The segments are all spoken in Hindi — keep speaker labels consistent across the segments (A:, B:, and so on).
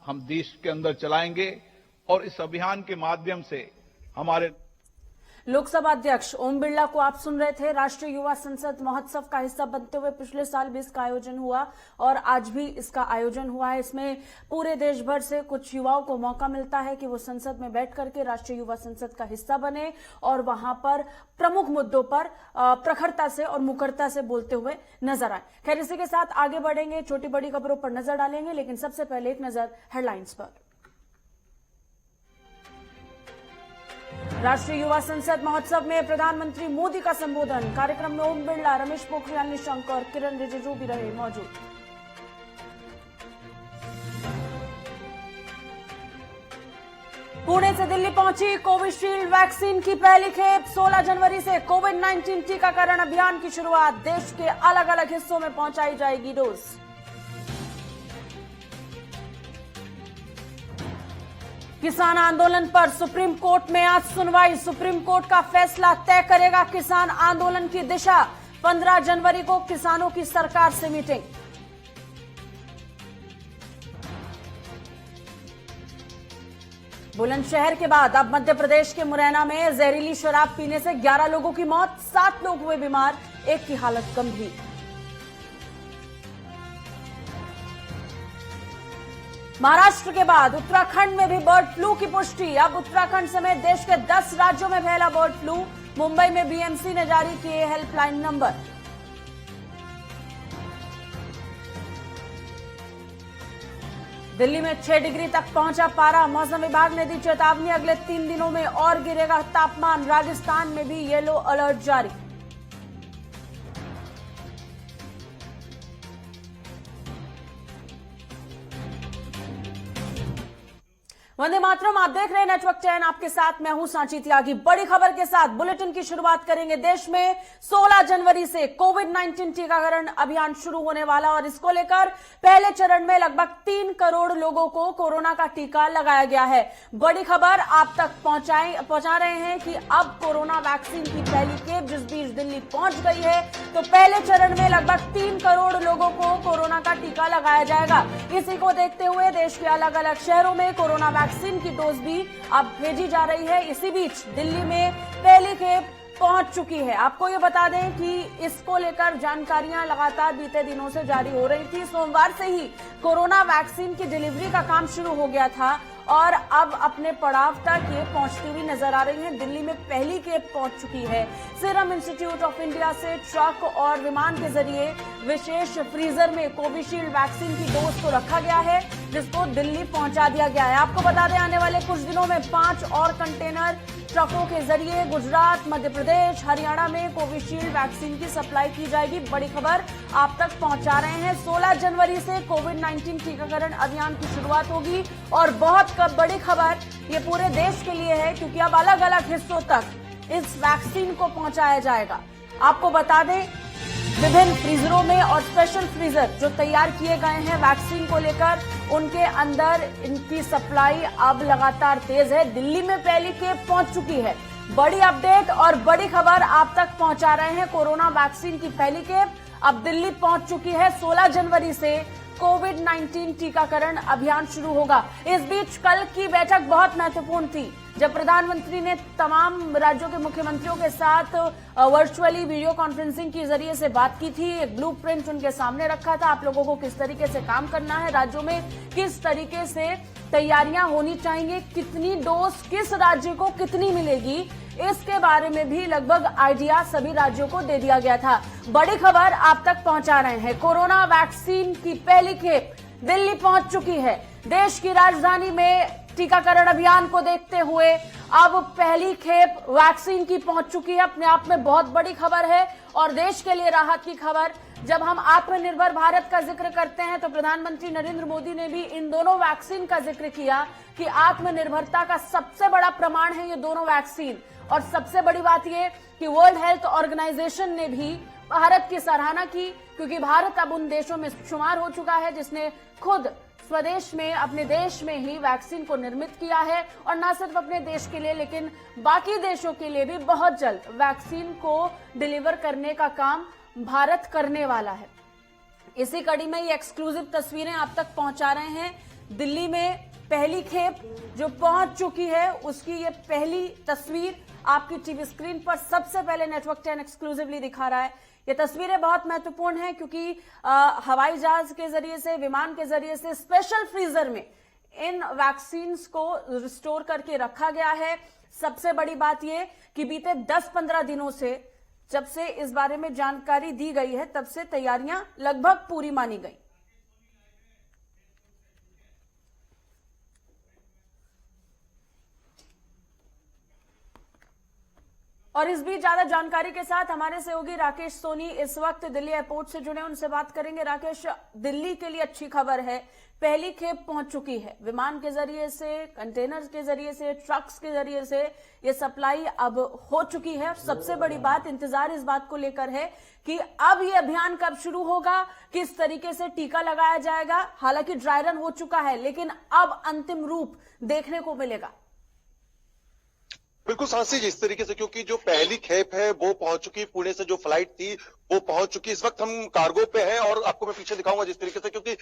A: हम देश के अंदर चलाएंगे और इस अभियान के माध्यम से हमारे
B: लोकसभा अध्यक्ष ओम बिरला को आप सुन रहे थे। राष्ट्रीय युवा संसद महोत्सव का हिस्सा बनते हुए पिछले साल भी इसका आयोजन हुआ और आज भी इसका आयोजन हुआ है। इसमें पूरे देश भर से कुछ युवाओं को मौका मिलता है कि वो संसद में बैठ करके राष्ट्रीय युवा संसद का हिस्सा बने और वहां पर प्रमुख मुद्दों पर प्रखरता से और मुखरता से बोलते हुए नजर आए। खैर, इसी के साथ आगे बढ़ेंगे, छोटी बड़ी खबरों पर नजर डालेंगे, लेकिन सबसे पहले एक नजर हेडलाइंस पर। राष्ट्रीय युवा संसद महोत्सव में प्रधानमंत्री मोदी का संबोधन। कार्यक्रम में ओम बिरला, रमेश पोखरियाल निशंक और किरण रिजिजू भी रहे मौजूद। पुणे से दिल्ली पहुंची कोविशील्ड वैक्सीन की पहली खेप। 16 जनवरी से कोविड-19 टीकाकरण अभियान की शुरुआत। देश के अलग अलग हिस्सों में पहुंचाई जाएगी डोज। किसान आंदोलन पर सुप्रीम कोर्ट में आज सुनवाई। सुप्रीम कोर्ट का फैसला तय करेगा किसान आंदोलन की दिशा। 15 जनवरी को किसानों की सरकार से मीटिंग। बुलंदशहर के बाद अब मध्य प्रदेश के मुरैना में जहरीली शराब पीने से 11 लोगों की मौत, 7 लोग हुए बीमार, एक की हालत गंभीर। महाराष्ट्र के बाद उत्तराखंड में भी बर्ड फ्लू की पुष्टि। अब उत्तराखंड समेत देश के 10 राज्यों में फैला बर्ड फ्लू। मुंबई में बीएमसी ने जारी किए हेल्पलाइन नंबर। दिल्ली में 6 डिग्री तक पहुंचा पारा। मौसम विभाग ने दी चेतावनी, अगले 3 दिनों में और गिरेगा तापमान। राजस्थान में भी येलो अलर्ट जारी। वंदे मातरम, आप देख रहे हैं नेटवर्क 10, आपके साथ मैं हूं सांची त्यागी। बड़ी खबर के साथ बुलेटिन की शुरुआत करेंगे। देश में 16 जनवरी से कोविड-19 टीकाकरण अभियान शुरू होने वाला और इसको लेकर पहले चरण में लगभग 3 करोड़ लोगों को कोरोना का टीका लगाया गया है। बड़ी खबर आप तक पहुंचा रहे हैं कि अब कोरोना वैक्सीन की पहली खेप जिस बीच दिल्ली पहुंच गई है, तो पहले चरण में लगभग 3 करोड़ लोगों को कोरोना का टीका लगाया जाएगा। इसी को देखते हुए देश के अलग अलग शहरों में कोरोना वैक्सीन की डोज भी अब भेजी जा रही है। इसी बीच दिल्ली में पहली खेप पहुंच चुकी है। आपको ये बता दें कि इसको लेकर जानकारियां लगातार बीते दिनों से जारी हो रही थी। सोमवार से ही कोरोना वैक्सीन की डिलीवरी का काम शुरू हो गया था और अब अपने पड़ाव तक ये पहुंचती हुई नजर आ रही है। दिल्ली में पहली खेप पहुंच चुकी है। सीरम इंस्टीट्यूट ऑफ इंडिया से ट्रक और विमान के जरिए विशेष फ्रीजर में कोविशील्ड वैक्सीन की डोज को रखा गया है, जिसको दिल्ली पहुंचा दिया गया है। आपको बता दें, आने वाले कुछ दिनों में 5 और कंटेनर ट्रकों के जरिए गुजरात, मध्य प्रदेश, हरियाणा में कोविशील्ड वैक्सीन की सप्लाई की जाएगी। बड़ी खबर आप तक पहुंचा रहे हैं। 16 जनवरी से कोविड-19 टीकाकरण अभियान की शुरुआत होगी और बहुत बड़ी खबर ये पूरे देश के लिए है, क्योंकि अब अलग अलग हिस्सों तक इस वैक्सीन को पहुंचाया जाएगा। आपको बता दें, विभिन्न फ्रीजरों में और स्पेशल फ्रीजर जो तैयार किए गए हैं वैक्सीन को लेकर, उनके अंदर इनकी सप्लाई अब लगातार तेज है। दिल्ली में पहली खेप पहुंच चुकी है। बड़ी अपडेट और बड़ी खबर आप तक पहुंचा रहे हैं। कोरोना वैक्सीन की पहली खेप अब दिल्ली पहुंच चुकी है। 16 जनवरी से कोविड-19 टीकाकरण अभियान शुरू होगा। इस बीच कल की बैठक बहुत महत्वपूर्ण थी, जब प्रधानमंत्री ने तमाम राज्यों के मुख्यमंत्रियों के साथ वर्चुअली वीडियो कॉन्फ्रेंसिंग के जरिए से बात की थी। एक ब्लूप्रिंट उनके सामने रखा था, आप लोगों को किस तरीके से काम करना है, राज्यों में किस तरीके से तैयारियां होनी चाहिए, कितनी डोज किस राज्य को कितनी मिलेगी, इसके बारे में भी लगभग आइडिया सभी राज्यों को दे दिया गया था। बड़ी खबर आप तक पहुंचा रहे हैं। कोरोना वैक्सीन की पहली खेप दिल्ली पहुंच चुकी है। देश की राजधानी में टीकाकरण अभियान को देखते हुए अब पहली खेप वैक्सीन की पहुंच चुकी है। अपने आप में बहुत बड़ी खबर है और देश के लिए राहत की खबर। जब हम आत्मनिर्भर भारत का जिक्र करते हैं तो प्रधानमंत्री नरेंद्र मोदी ने भी इन दोनों वैक्सीन का जिक्र किया कि आत्मनिर्भरता का सबसे बड़ा प्रमाण है ये दोनों वैक्सीन। और सबसे बड़ी बात यह कि वर्ल्ड हेल्थ ऑर्गेनाइजेशन ने भी भारत की सराहना की, क्योंकि भारत अब उन देशों में शुमार हो चुका है जिसने खुद स्वदेश में अपने देश में ही वैक्सीन को निर्मित किया है। और न सिर्फ अपने देश के लिए लेकिन बाकी देशों के लिए भी बहुत जल्द वैक्सीन को डिलीवर करने का काम भारत करने वाला है। इसी कड़ी में ये एक्सक्लूसिव तस्वीरें आप तक पहुंचा रहे हैं। दिल्ली में पहली खेप जो पहुंच चुकी है उसकी ये पहली तस्वीर आपकी टीवी स्क्रीन पर सबसे पहले नेटवर्क 10 एक्सक्लूसिवली दिखा रहा है। ये तस्वीरें बहुत महत्वपूर्ण हैं क्योंकि हवाई जहाज के जरिए से, विमान के जरिए से स्पेशल फ्रीजर में इन वैक्सीन्स को स्टोर करके रखा गया है। सबसे बड़ी बात यह कि बीते 10-15 दिनों से जब से इस बारे में जानकारी दी गई है तब से तैयारियां लगभग पूरी मानी गई। और इस बीच ज्यादा जानकारी के साथ हमारे सहयोगी राकेश सोनी इस वक्त दिल्ली एयरपोर्ट से जुड़े, उनसे बात करेंगे। राकेश, दिल्ली के लिए अच्छी खबर है, पहली खेप पहुंच चुकी है, विमान के जरिए से, कंटेनर के जरिए से, ट्रक्स के जरिए से ये सप्लाई अब हो चुकी है। और सबसे बड़ी बात, इंतजार इस बात को लेकर है कि अब ये अभियान कब शुरू होगा, किस तरीके से टीका लगाया जाएगा। हालांकि ड्राई रन हो चुका है लेकिन अब अंतिम रूप देखने को मिलेगा।
C: बिल्कुल सांसी, जिस तरीके से क्योंकि जो पहली खेप है वो पहुंच चुकी, पुणे से जो फ्लाइट थी वो पहुंच चुकी। इस वक्त हम कार्गो पे हैं और आपको मैं पीछे दिखाऊंगा जिस तरीके से, क्योंकि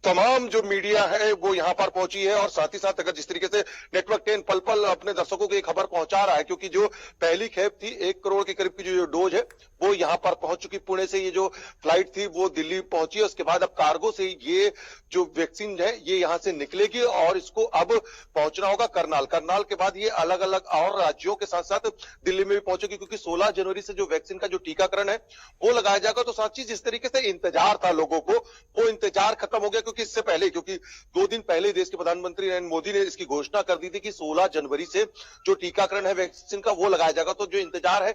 C: तमाम जो मीडिया है वो यहां पर पहुंची है और साथ ही साथ अगर जिस तरीके से नेटवर्क 10 पल पल अपने दर्शकों को ये खबर पहुंचा रहा है, क्योंकि जो पहली खेप थी 1 करोड़ के करीब की जो डोज है वो यहां पर पहुंच चुकी। पुणे से ये जो फ्लाइट थी वो दिल्ली पहुंची है। उसके बाद अब कार्गो से ये जो वैक्सीन है ये यहां से निकलेगी और इसको अब पहुंचना होगा करनाल। करनाल के बाद ये अलग अलग और राज्यों के साथ साथ दिल्ली में भी पहुंचेगी, क्योंकि 16 जनवरी से जो वैक्सीन का जो टीकाकरण है वो लगाया जाएगा। तो साची जिस तरीके से इंतजार था लोगों को, वो इंतजार खत्म हो गया, क्योंकि इससे पहले, क्योंकि 2 दिन पहले देश के प्रधानमंत्री नरेंद्र मोदी ने इसकी घोषणा कर दी थी कि 16 जनवरी से जो टीकाकरण है वैक्सीन का वो लगाया जाएगा। तो जो इंतजार है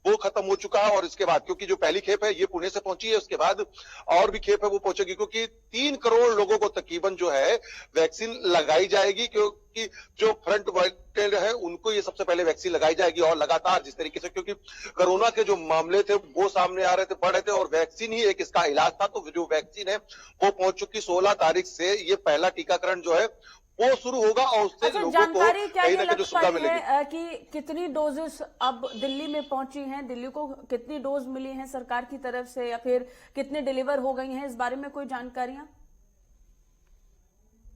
C: वो खत्म हो चुका है। और इसके बाद क्योंकि जो पहली खेप है ये पुणे से पहुंची है, उसके बाद और भी खेप है वो पहुंचेगी, क्योंकि 3 करोड़ लोगों को तकरीबन जो है वैक्सीन लगाई जाएगी। क्योंकि जो फ्रंट वॉलेंटियर है उनको ये सबसे पहले वैक्सीन लगाई जाएगी। और लगातार जिस तरीके से, क्योंकि कोरोना के जो मामले थे वो सामने आ रहे थे, बढ़ रहे थे, और वैक्सीन ही एक इसका इलाज था। तो जो वैक्सीन है वो पहुंच चुकी। 16 तारीख से ये पहला टीकाकरण जो है वो शुरू होगा और उससे लोगों को कहीं ना कहीं जो सुविधा मिलेगी।
B: कि कितनी डोजेस अब दिल्ली में पहुंची हैं, दिल्ली को कितनी डोज मिली हैं सरकार की तरफ से, या फिर कितने डिलीवर हो गई हैं, इस बारे में कोई जानकारियां?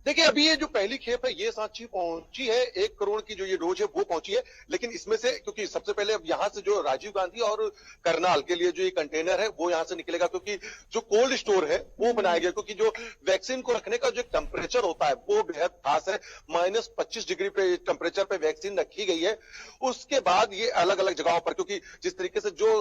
C: देखिए, अभी ये जो पहली खेप है ये सांची पहुंची है, 1 करोड़ की जो ये डोज है वो पहुंची है। लेकिन इसमें से क्योंकि सबसे पहले अब यहां से जो राजीव गांधी और करनाल के लिए जो ये कंटेनर है वो यहां से निकलेगा, क्योंकि जो कोल्ड स्टोर है वो बनाया गया, क्योंकि जो वैक्सीन को रखने का जो टेम्परेचर होता है वो बेहद खास है। -25 डिग्री पे टेम्परेचर पे वैक्सीन रखी गई है। उसके बाद ये अलग अलग जगहों पर, क्योंकि जिस तरीके से जो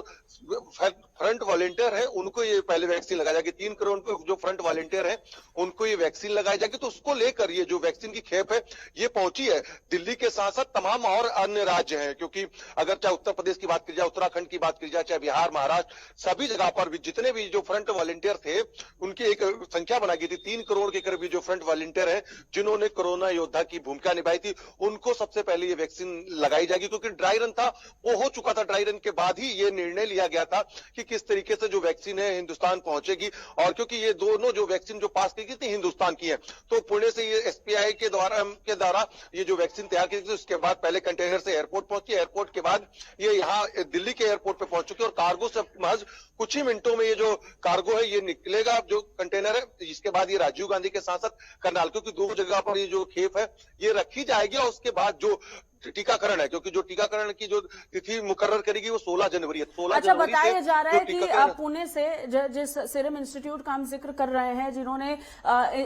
C: फ्रंट वॉलेंटियर है उनको ये पहले वैक्सीन लगाई जाएगी। 3 करोड़ जो फ्रंट वॉलेंटियर है उनको ये वैक्सीन लगाई जाएगी। तो उसको लेकर ये जो वैक्सीन की खेप है ये पहुंची है। दिल्ली के साथ साथ तमाम और अन्य राज्य हैं, क्योंकि अगर चाहे उत्तर प्रदेश की बात की जाए, उत्तराखंड की बात की जाए, चाहे बिहार, महाराष्ट्र, सभी जगह पर भी जितने भी जो फ्रंट वॉलेंटियर थे उनकी एक संख्या बनाई गई थी। 3 करोड़ के करीब जो फ्रंट वॉलेंटियर है जिन्होंने कोरोना योद्धा की भूमिका निभाई थी, उनको सबसे पहले ये वैक्सीन लगाई जाएगी। क्योंकि ड्राई रन था वो हो चुका था, ड्राई रन के बाद ही ये निर्णय लिया गया था कि किस तरीके से जो वैक्सीन है हिंदुस्तान पहुंचेगी। और क्योंकि ये दोनों जो वैक्सीन जो पास की गई थी हिंदुस्तान की है, तो पुणे से ये एसपीआई के द्वारा ये जो वैक्सीन तैयार की थी, उसके बाद पहले कंटेनर से एयरपोर्ट पहुंची, एयरपोर्ट के बाद ये यहाँ दिल्ली के एयरपोर्ट पे पहुंच चुकी है। और कार्गो से महज कुछ ही मिनटों में ये जो कार्गो है ये निकलेगा, जो कंटेनर है। इसके बाद ये राजीव गांधी के साथ साथ करनाल, क्योंकि 2 जगह पर ये जो खेप है ये रखी जाएगी। और उसके बाद जो टीकाकरण है, क्योंकि जो टीकाकरण की जो तिथि मुकर्रर करेगी वो 16 जनवरी है। 16
B: अच्छा,
C: जनवरी
B: बताया जा रहा है कि पुणे से जिस सीरम इंस्टीट्यूट का हम जिक्र कर रहे हैं, जिन्होंने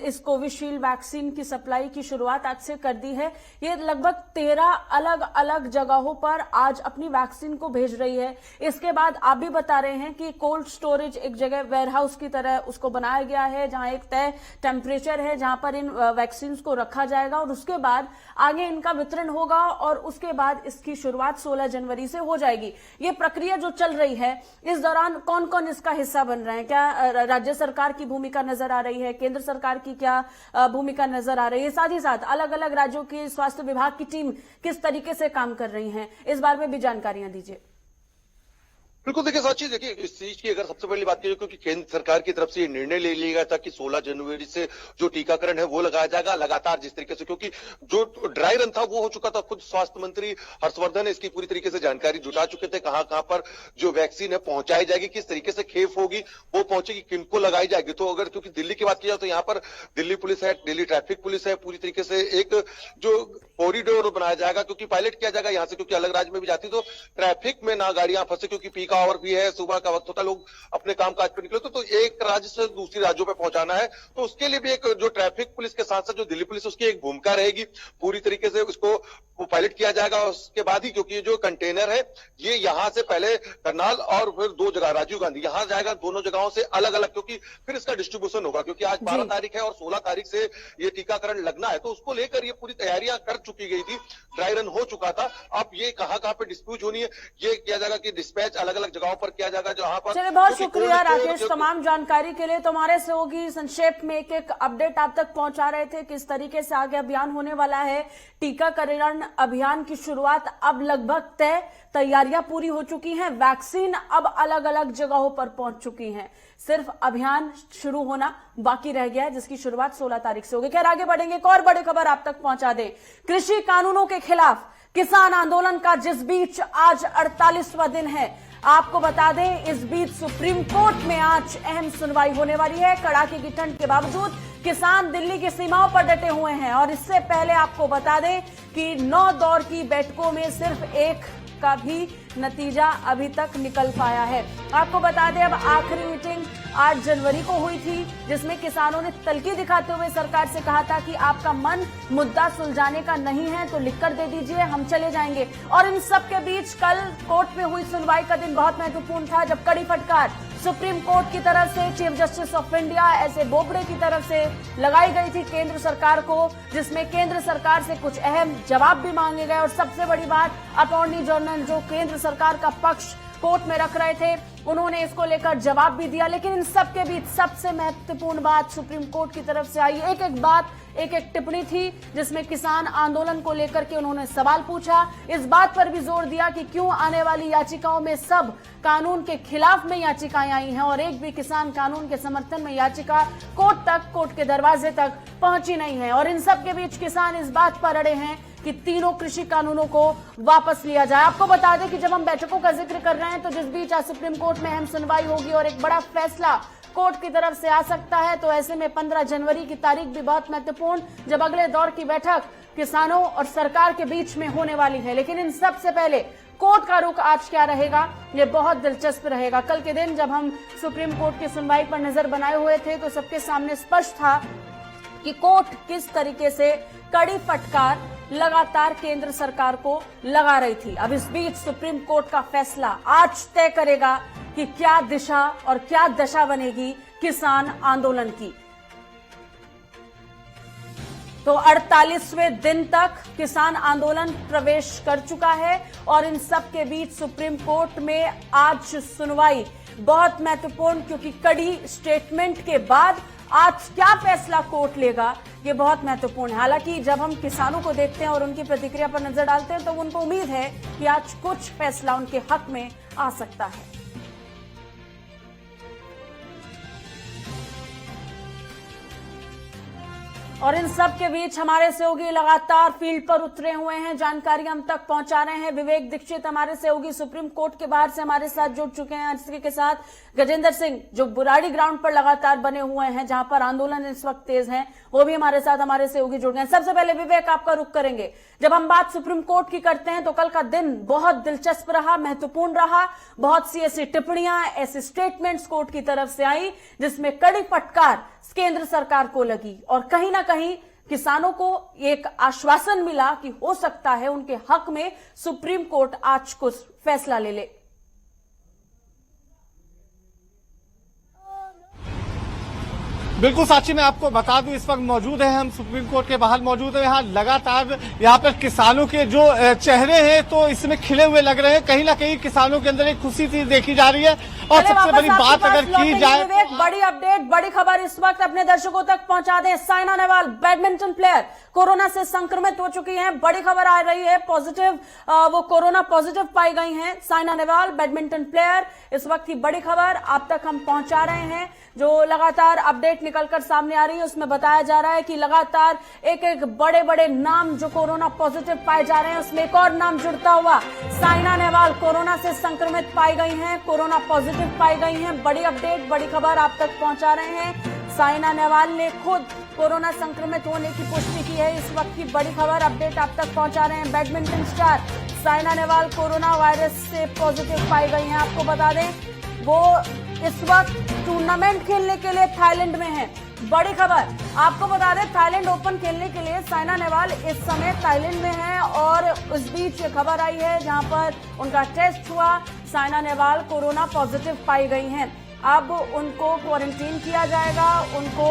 B: इस कोविशील्ड वैक्सीन की सप्लाई की शुरुआत आज से कर दी है, ये लगभग 13 अलग अलग जगहों पर आज अपनी वैक्सीन को भेज रही है। इसके बाद आप भी बता रहे हैं कि कोल्ड स्टोरेज एक जगह वेयरहाउस की तरह उसको बनाया गया है, जहां एक तय टेम्परेचर है जहां पर इन वैक्सीन को रखा जाएगा और उसके बाद आगे इनका वितरण होगा और उसके बाद इसकी शुरुआत 16 जनवरी से हो जाएगी। ये प्रक्रिया जो चल रही है, इस दौरान कौन कौन इसका हिस्सा बन रहे हैं? क्या राज्य सरकार की भूमिका नजर आ रही है, केंद्र सरकार की क्या भूमिका नजर आ रही है, साथ ही साथ अलग अलग राज्यों की स्वास्थ्य विभाग की टीम किस तरीके से काम कर रही है, इस बारे में भी जानकारियां दीजिए।
C: बिल्कुल देखिए साक्षी, देखिए इस चीज की अगर सबसे पहली बात की क्योंकि केंद्र सरकार की तरफ से ये निर्णय ले लिया गया था कि 16 जनवरी से जो टीकाकरण है वो लगाया जाएगा लगातार, जिस तरीके से क्योंकि जो ड्राई रन था वो हो चुका था। खुद स्वास्थ्य मंत्री हर्षवर्धन इसकी पूरी तरीके से जानकारी जुटा चुके थे, कहां कहां पर जो वैक्सीन है पहुंचाई जाएगी, किस तरीके से खेप होगी, वो पहुंचेगी, किनको लगाई जाएगी। तो अगर क्योंकि दिल्ली की बात की जाए तो यहाँ पर दिल्ली पुलिस है, दिल्ली ट्रैफिक पुलिस है, पूरी तरीके से एक जो कॉरिडोर बनाया जाएगा क्योंकि पायलट किया जाएगा यहाँ से, क्योंकि अलग राज्य में भी जाती तो ट्रैफिक में ना गाड़ियां फंसे, क्योंकि पीक आवर भी है, सुबह का वक्त होता है, लोग अपने काम काज पे निकले तो एक राज्य से दूसरी राज्यों पे पहुंचाना है, तो उसके लिए भी एक जो ट्रैफिक पुलिस के साथ साथ जो दिल्ली पुलिस उसकी एक भूमिका रहेगी। पूरी तरीके से उसको पायलट किया जाएगा। उसके बाद ही क्योंकि ये जो कंटेनर है ये यहाँ से पहले करनाल और फिर 2 जगह राजीव गांधी यहाँ जाएगा, दोनों जगहों से अलग अलग, क्योंकि फिर इसका डिस्ट्रीब्यूशन होगा, क्योंकि आज 12 तारीख है और 16 तारीख से ये टीकाकरण लगना है, तो उसको लेकर ये पूरी तैयारियां कर चुकी गई थी, ड्राई रन हो चुका था। अब ये कहां पे डिस्प्यूट होनी है ये किया जाएगा कि डिस्पैच अलग अलग जगहों पर किया जाएगा, जहां पर।
B: चलिए, बहुत शुक्रिया राकेश तमाम जानकारी के लिए। तो हमारे सहयोगी संक्षेप में एक एक अपडेट आप तक पहुंचा रहे थे, किस तरीके से आगे अभियान होने वाला है। टीकाकरण अभियान की शुरुआत अब लगभग तय, तैयारियां पूरी हो चुकी हैं, वैक्सीन अब अलग अलग जगहों पर पहुंच चुकी हैं, सिर्फ अभियान शुरू होना बाकी रह गया है, जिसकी शुरुआत 16 तारीख से होगी। खैर, आगे बढ़ेंगे, एक और बड़ी खबर आप तक पहुंचा दें। कृषि कानूनों के खिलाफ किसान आंदोलन का जिस बीच आज 48वां दिन है, आपको बता दें इस बीच सुप्रीम कोर्ट में आज अहम सुनवाई होने वाली है। कड़ाके की ठंड के बावजूद किसान दिल्ली की सीमाओं पर डटे हुए हैं और इससे पहले आपको बता दें कि 9 दौर की बैठकों में सिर्फ एक का भी नतीजा अभी तक निकल पाया है। आपको बता दें अब आखिरी मीटिंग 8 जनवरी को हुई थी, जिसमें किसानों ने तल्खी दिखाते हुए सरकार से कहा था कि आपका मन मुद्दा सुलझाने का नहीं है तो लिखकर दे दीजिए, हम चले जाएंगे। और इन सब के बीच कल कोर्ट में हुई सुनवाई का दिन बहुत महत्वपूर्ण था, जब कड़ी फटकार सुप्रीम कोर्ट की तरफ से chief justice of India एस.ए. Bobde की तरफ से लगाई गई थी केंद्र सरकार को, जिसमें केंद्र सरकार से कुछ अहम जवाब भी मांगे गए। और सबसे बड़ी बात, अटॉर्नी जनरल जो केंद्र सरकार का पक्ष कोर्ट में रख रहे थे, उन्होंने इसको लेकर जवाब भी दिया। लेकिन इन सब के बीच सबसे महत्वपूर्ण बात सुप्रीम कोर्ट की तरफ से आई, एक एक बात, एक एक टिप्पणी थी, जिसमें किसान आंदोलन को लेकर के उन्होंने सवाल पूछा। इस बात पर भी जोर दिया कि क्यों आने वाली याचिकाओं में सब कानून के खिलाफ में याचिकाएं आई हैं और एक भी किसान कानून के समर्थन में याचिका कोर्ट के दरवाजे तक पहुंची नहीं है। और इन सब के बीच किसान इस बात पर अड़े हैं कि तीनों कृषि कानूनों को वापस लिया जाए। आपको बता दें कि जब हम बैठकों का जिक्र कर रहे हैं तो जिस बीच आज सुप्रीम कोर्ट में अहम सुनवाई होगी और एक बड़ा फैसला कोर्ट की तरफ से आ सकता है, तो ऐसे में 15 जनवरी की तारीख भी बहुत महत्वपूर्ण, जब अगले दौर की बैठक किसानों और सरकार के बीच में होने वाली है। लेकिन इन सबसे पहले कोर्ट का रुख आज क्या रहेगा, ये बहुत दिलचस्प रहेगा। कल के दिन जब हम सुप्रीम कोर्ट की सुनवाई पर नजर बनाए हुए थे तो सबके सामने स्पष्ट था कि कोर्ट किस तरीके से कड़ी फटकार लगातार केंद्र सरकार को लगा रही थी। अब इस बीच सुप्रीम कोर्ट का फैसला आज तय करेगा कि क्या दिशा और क्या दशा बनेगी किसान आंदोलन की। तो 48वें दिन तक किसान आंदोलन प्रवेश कर चुका है और इन सब के बीच सुप्रीम कोर्ट में आज सुनवाई बहुत महत्वपूर्ण, क्योंकि कड़ी स्टेटमेंट के बाद आज क्या फैसला कोर्ट लेगा ये बहुत महत्वपूर्ण है। हालांकि जब हम किसानों को देखते हैं और उनकी प्रतिक्रिया पर नजर डालते हैं तो उनको उम्मीद है कि आज कुछ फैसला उनके हक में आ सकता है। और इन सब के बीच हमारे सहयोगी लगातार फील्ड पर उतरे हुए हैं, जानकारी हम तक पहुंचा रहे हैं। विवेक दीक्षित हमारे सहयोगी सुप्रीम कोर्ट के बाहर से हमारे साथ जुड़ चुके हैं, इसी के साथ गजेंद्र सिंह जो बुराड़ी ग्राउंड पर लगातार बने हुए हैं, जहां पर आंदोलन इस वक्त तेज है, वो भी हमारे साथ हमारे सहयोगी जुड़ गए। सबसे पहले विवेक, आपका रुख करेंगे। जब हम बात सुप्रीम कोर्ट की करते हैं तो कल का दिन बहुत दिलचस्प रहा, महत्वपूर्ण रहा। बहुत सी ऐसी टिप्पणियां, ऐसे स्टेटमेंट्स कोर्ट की तरफ से आई जिसमें कड़ी फटकार केंद्र सरकार को लगी और कहीं ना कहीं किसानों को एक आश्वासन मिला कि हो सकता है उनके हक में सुप्रीम कोर्ट आज कुछ फैसला ले ले।
D: बिल्कुल साक्षी, मैं आपको बता दूं इस वक्त मौजूद है, हम सुप्रीम कोर्ट के बाहर मौजूद है। यहाँ लगातार यहाँ पर किसानों के जो चेहरे हैं तो इसमें खिले हुए लग रहे हैं, कहीं ना कहीं किसानों के अंदर एक खुशी सी देखी जा रही है। और सबसे बड़ी बात अगर की जाए,
B: बड़ी अपडेट, बड़ी खबर इस वक्त अपने दर्शकों तक पहुंचा दें। Saina Nehwal badminton player corona से संक्रमित हो चुकी हैं। बड़ी खबर आ रही है, पॉजिटिव वो कोरोना पॉजिटिव पाई गई हैं साइना नेहवाल, बैडमिंटन प्लेयर। इस वक्त की बड़ी खबर आप तक हम पहुंचा रहे हैं। जो लगातार अपडेट निकलकर सामने आ रही है उसमें बताया जा रहा है कि लगातार एक एक बड़े बड़े नाम जो कोरोना पॉजिटिव पाए जा रहे हैं, उसमें एक और नाम जुड़ता हुआ साइना नेहवाल कोरोना से संक्रमित पाई गई हैं, कोरोना पॉजिटिव पाई गई हैं। बड़ी अपडेट, बड़ी खबर आप तक पहुंचा रहे हैं। साइना नेहवाल ने खुद कोरोना संक्रमित होने की पुष्टि की है। इस वक्त की बड़ी खबर अपडेट आप तक पहुंचा रहे हैं। Badminton star Saina Nehwal corona virus से पॉजिटिव पाई गई हैं। आपको बता दें वो इस वक्त टूर्नामेंट खेलने के लिए थाईलैंड में है। बड़ी खबर आपको बता दें, थाईलैंड ओपन खेलने के लिए साइना नेहवाल इस समय थाईलैंड में है और उस बीच ये खबर आई है जहां पर उनका टेस्ट हुआ, साइना नेहवाल कोरोना पॉजिटिव पाई गई हैं। अब उनको क्वारंटीन किया जाएगा, उनको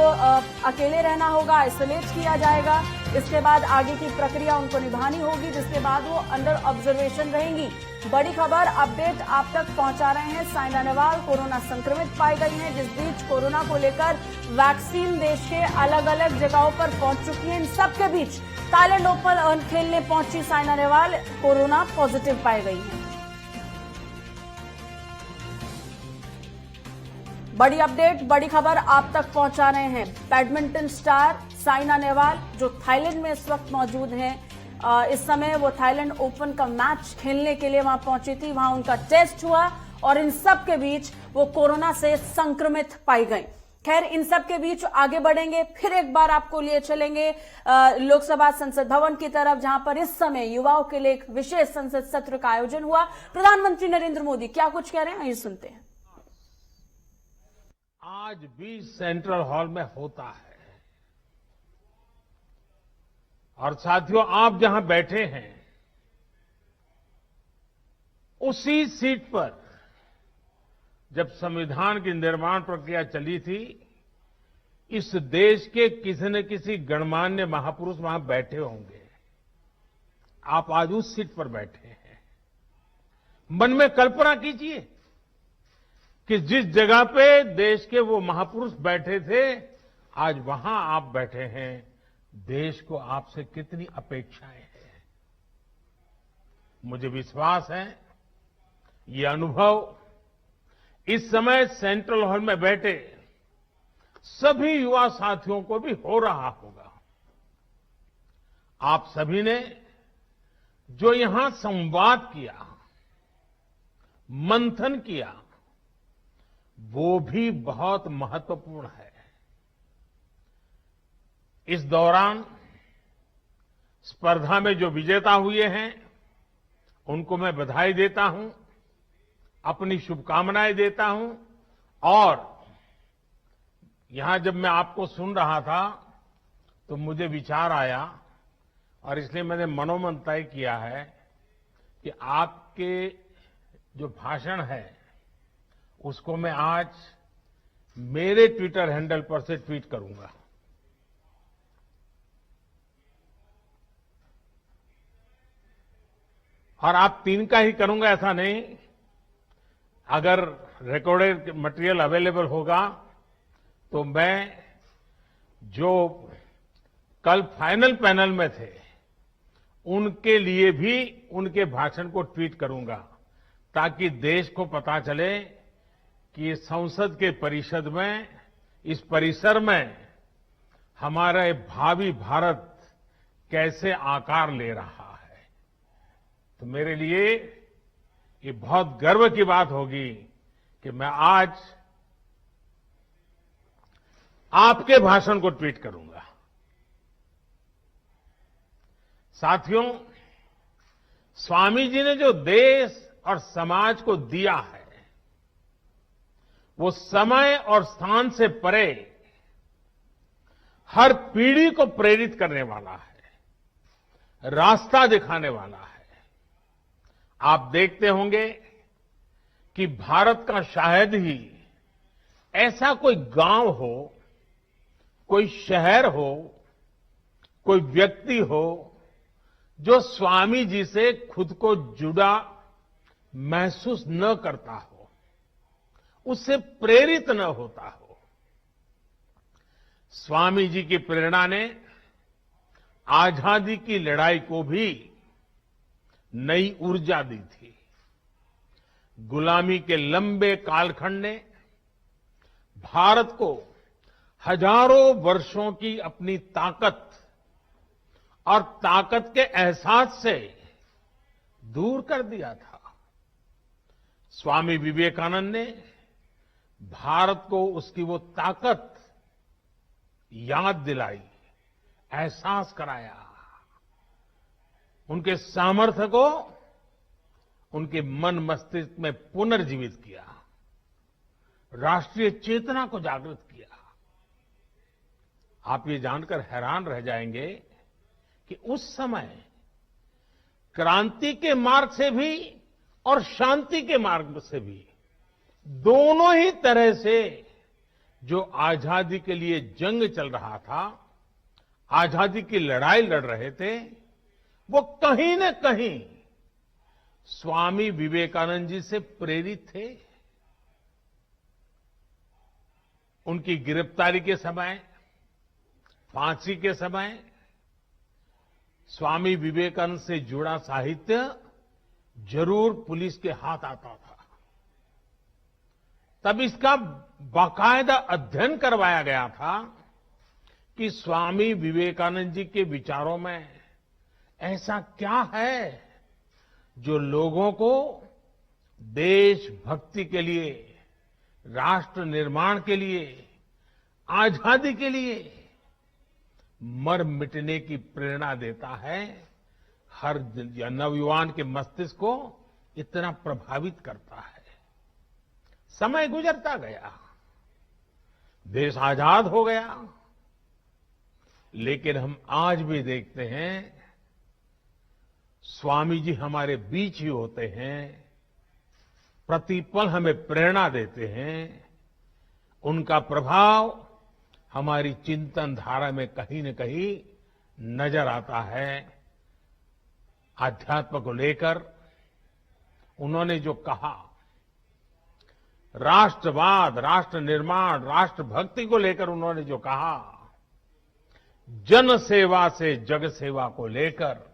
B: अकेले रहना होगा, आइसोलेट किया जाएगा। इसके बाद आगे की प्रक्रिया उनको निभानी होगी, जिसके बाद वो अंडर ऑब्जर्वेशन रहेंगी। बड़ी खबर अपडेट आप तक पहुंचा रहे हैं। साइना नेहवाल कोरोना संक्रमित पाई गई हैं, जिस बीच कोरोना को लेकर वैक्सीन देश के अलग अलग जगहों पर पहुंच चुकी है। इन सबके बीच थाईलैंड ओपन खेलने पहुंची साइना नेहवाल कोरोना पॉजिटिव पाई गई है। बड़ी अपडेट, बड़ी खबर आप तक पहुंचा रहे हैं। बैडमिंटन स्टार साइना नेहवाल जो थाईलैंड में इस वक्त मौजूद हैं, इस समय वो थाईलैंड ओपन का मैच खेलने के लिए वहां पहुंची थी, वहां उनका टेस्ट हुआ और इन सब के बीच वो कोरोना से संक्रमित पाई गई। खैर, इन सब के बीच आगे बढ़ेंगे, फिर एक बार आपको लिए चलेंगे लोकसभा संसद भवन की तरफ, जहां पर इस समय युवाओं के लिए एक विशेष संसद सत्र का आयोजन हुआ। प्रधानमंत्री नरेंद्र मोदी क्या कुछ कह रहे हैं, आइए सुनते हैं।
E: आज भी सेंट्रल हॉल में होता है और साथियों, आप जहां बैठे हैं उसी सीट पर जब संविधान की निर्माण प्रक्रिया चली थी, इस देश के किसी न किसी गणमान्य महापुरुष वहां बैठे होंगे। आप आज उस सीट पर बैठे हैं। मन में कल्पना कीजिए कि जिस जगह पे देश के वो महापुरुष बैठे थे, आज वहां आप बैठे हैं। देश को आपसे कितनी अपेक्षाएं हैं। मुझे विश्वास है ये अनुभव इस समय सेंट्रल हॉल में बैठे सभी युवा साथियों को भी हो रहा होगा। आप सभी ने जो यहां संवाद किया, मंथन किया, वो भी बहुत महत्वपूर्ण है। इस दौरान स्पर्धा में जो विजेता हुए हैं उनको मैं बधाई देता हूं, अपनी शुभकामनाएं देता हूं। और यहां जब मैं आपको सुन रहा था तो मुझे विचार आया और इसलिए मैंने मनोमन तय किया है कि आपके जो भाषण है उसको मैं आज मेरे ट्विटर हैंडल पर से ट्वीट करूंगा। और आप तीन का ही करूंगा ऐसा नहीं, अगर रिकॉर्डेड मटेरियल अवेलेबल होगा तो मैं जो कल फाइनल पैनल में थे उनके लिए भी उनके भाषण को ट्वीट करूंगा, ताकि देश को पता चले कि संसद के परिषद में, इस परिसर में हमारा भावी भारत कैसे आकार ले रहा है। तो मेरे लिए ये बहुत गर्व की बात होगी कि मैं आज आपके भाषण को ट्वीट करूंगा। साथियों, स्वामी जी ने जो देश और समाज को दिया है वो समय और स्थान से परे हर पीढ़ी को प्रेरित करने वाला है, रास्ता दिखाने वाला है। आप देखते होंगे कि भारत का शायद ही ऐसा कोई गांव हो, कोई शहर हो, कोई व्यक्ति हो जो स्वामी जी से खुद को जुड़ा महसूस न करता हो, उससे प्रेरित न होता हो। स्वामी जी की प्रेरणा ने आजादी की लड़ाई को भी नई ऊर्जा दी थी। गुलामी के लंबे कालखंड ने भारत को हजारों वर्षों की अपनी ताकत और ताकत के एहसास से दूर कर दिया था। स्वामी विवेकानंद ने भारत को उसकी वो ताकत याद दिलाई, एहसास कराया, उनके सामर्थ्य को उनके मन मस्तिष्क में पुनर्जीवित किया, राष्ट्रीय चेतना को जागृत किया। आप ये जानकर हैरान रह जाएंगे कि उस समय क्रांति के मार्ग से भी और शांति के मार्ग से भी, दोनों ही तरह से जो आजादी के लिए जंग चल रहा था, आजादी की लड़ाई लड़ रहे थे, वो कहीं न कहीं स्वामी विवेकानंद जी से प्रेरित थे। उनकी गिरफ्तारी के समय, फांसी के समय स्वामी विवेकानंद से जुड़ा साहित्य जरूर पुलिस के हाथ आता था। तब इसका बाकायदा अध्ययन करवाया गया था कि स्वामी विवेकानंद जी के विचारों में ऐसा क्या है जो लोगों को देशभक्ति के लिए, राष्ट्र निर्माण के लिए, आजादी के लिए मर मिटने की प्रेरणा देता है, हर नवयुवान के मस्तिष्क को इतना प्रभावित करता है। समय गुजरता गया, देश आजाद हो गया, लेकिन हम आज भी देखते हैं स्वामी जी हमारे बीच ही होते हैं, प्रतिपल हमें प्रेरणा देते हैं। उनका प्रभाव हमारी चिंतन धारा में कहीं न कहीं नजर आता है। आध्यात्म को लेकर उन्होंने जो कहा, राष्ट्रवाद, राष्ट्र निर्माण, राष्ट्रभक्ति को लेकर उन्होंने जो कहा, जन सेवा से जग सेवा को लेकर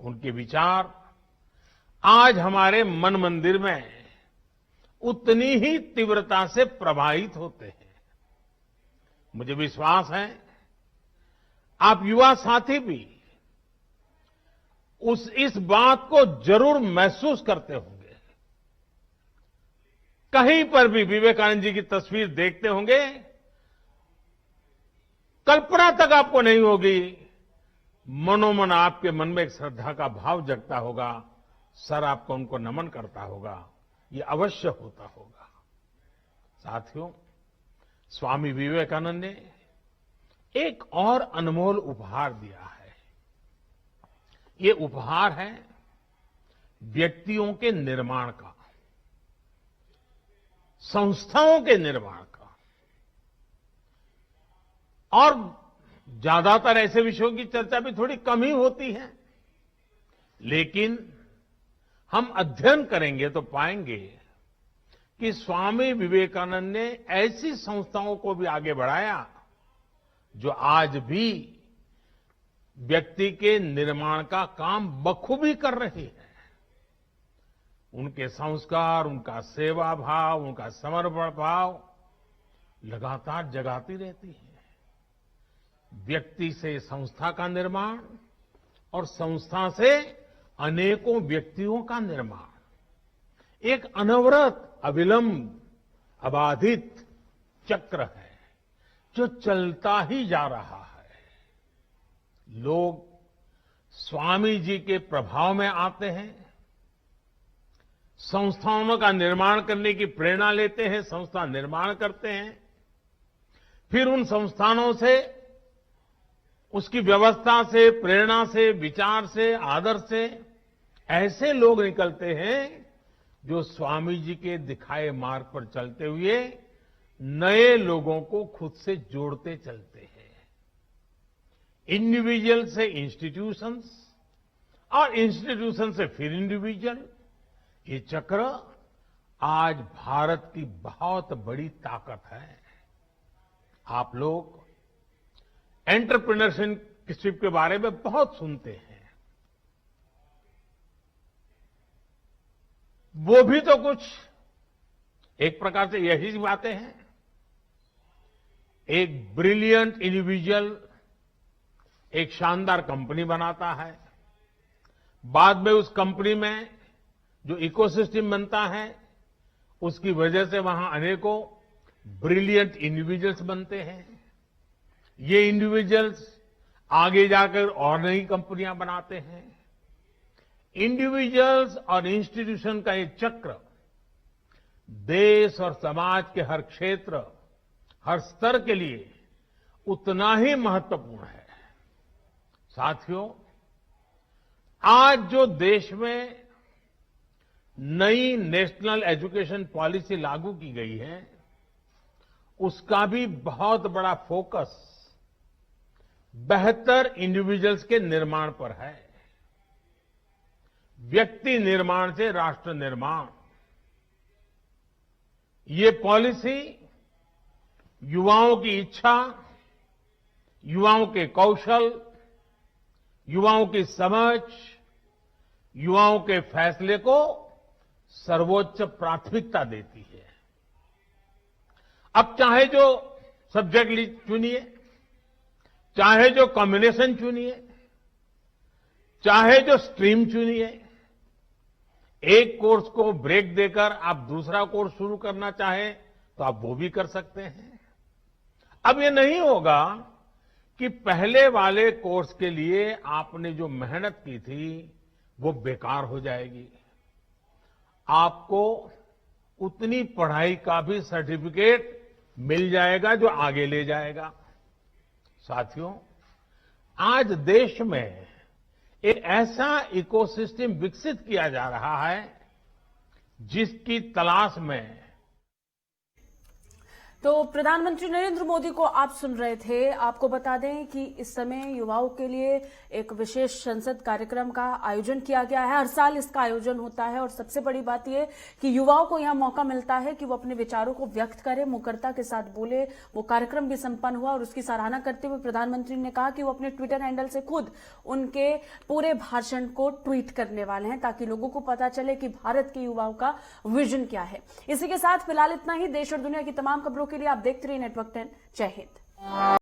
E: उनके विचार आज हमारे मन मंदिर में उतनी ही तीव्रता से प्रवाहित होते हैं। मुझे विश्वास है आप युवा साथी भी इस बात को जरूर महसूस करते होंगे। कहीं पर भी विवेकानंद जी की तस्वीर देखते होंगे, कल्पना तक आपको नहीं होगी, मनोमन आपके मन में एक श्रद्धा का भाव जगता होगा, सर आपको उनको नमन करता होगा, ये अवश्य होता होगा। साथियों, स्वामी विवेकानंद ने एक और अनमोल उपहार दिया है। ये उपहार है व्यक्तियों के निर्माण का, संस्थाओं के निर्माण का। और ज्यादातर ऐसे विषयों की चर्चा भी थोड़ी कम ही होती है, लेकिन हम अध्ययन करेंगे तो पाएंगे कि स्वामी विवेकानंद ने ऐसी संस्थाओं को भी आगे बढ़ाया जो आज भी व्यक्ति के निर्माण का काम बखूबी कर रही है। उनके संस्कार, उनका सेवा भाव, उनका समर्पण भाव लगातार जगाती रहती है। व्यक्ति से संस्था का निर्माण और संस्था से अनेकों व्यक्तियों का निर्माण एक अनवरत, अविलंब, अबाधित चक्र है जो चलता ही जा रहा है। लोग स्वामी जी के प्रभाव में आते हैं, संस्थाओं का निर्माण करने की प्रेरणा लेते हैं, संस्था निर्माण करते हैं, फिर उन संस्थानों से, उसकी व्यवस्था से, प्रेरणा से, विचार से, आदर्श से ऐसे लोग निकलते हैं जो स्वामी जी के दिखाए मार्ग पर चलते हुए नए लोगों को खुद से जोड़ते चलते हैं। इंडिविजुअल से इंस्टीट्यूशंस और इंस्टीट्यूशन से फिर इंडिविजुअल, ये चक्र आज भारत की बहुत बड़ी ताकत है। आप लोग एंटरप्रेन्योरशिप स्क्रिप्ट के बारे में बहुत सुनते हैं। वो भी तो कुछ एक प्रकार से यही बातें हैं। एक ब्रिलियंट इंडिविजुअल एक शानदार कंपनी बनाता है, बाद में उस कंपनी में जो इकोसिस्टम बनता है उसकी वजह से वहां अनेकों ब्रिलियंट इंडिविजुअल्स बनते हैं। ये इंडिविजुअल्स आगे जाकर और नई कंपनियां बनाते हैं। इंडिविजुअल्स और इंस्टीट्यूशन का ये चक्र देश और समाज के हर क्षेत्र, हर स्तर के लिए उतना ही महत्वपूर्ण है। साथियों, आज जो देश में नई नेशनल एजुकेशन पॉलिसी लागू की गई है, उसका भी बहुत बड़ा फोकस बेहतर इंडिविजुअल्स के निर्माण पर है। व्यक्ति निर्माण से राष्ट्र निर्माण, ये पॉलिसी युवाओं की इच्छा, युवाओं के कौशल, युवाओं की समझ, युवाओं के फैसले को सर्वोच्च प्राथमिकता देती है। अब चाहे जो सब्जेक्ट चुनिए, चाहे जो कॉम्बिनेशन चुनिए, चाहे जो स्ट्रीम चुनिए, एक कोर्स को ब्रेक देकर आप दूसरा कोर्स शुरू करना चाहें तो आप वो भी कर सकते हैं। अब ये नहीं होगा कि पहले वाले कोर्स के लिए आपने जो मेहनत की थी वो बेकार हो जाएगी। आपको उतनी पढ़ाई का भी सर्टिफिकेट मिल जाएगा जो आगे ले जाएगा। साथियों, आज देश में एक ऐसा इकोसिस्टम विकसित किया जा रहा है जिसकी तलाश में
B: तो प्रधानमंत्री नरेंद्र मोदी को आप सुन रहे थे। आपको बता दें कि इस समय युवाओं के लिए एक विशेष संसद कार्यक्रम का आयोजन किया गया है। हर साल इसका आयोजन होता है और सबसे बड़ी बात यह कि युवाओं को यहां मौका मिलता है कि वो अपने विचारों को व्यक्त करें, मुखरता के साथ बोले। वो कार्यक्रम भी संपन्न हुआ और उसकी सराहना करते हुए प्रधानमंत्री ने कहा कि वो अपने ट्विटर हैंडल से खुद उनके पूरे भाषण को ट्वीट करने वाले हैं ताकि लोगों को पता चले कि भारत के युवाओं का विजन क्या है। इसी के साथ फिलहाल इतना ही। देश और दुनिया की तमाम खबरों के लिए आप देखते रहिए नेटवर्क 10। जय हिंद।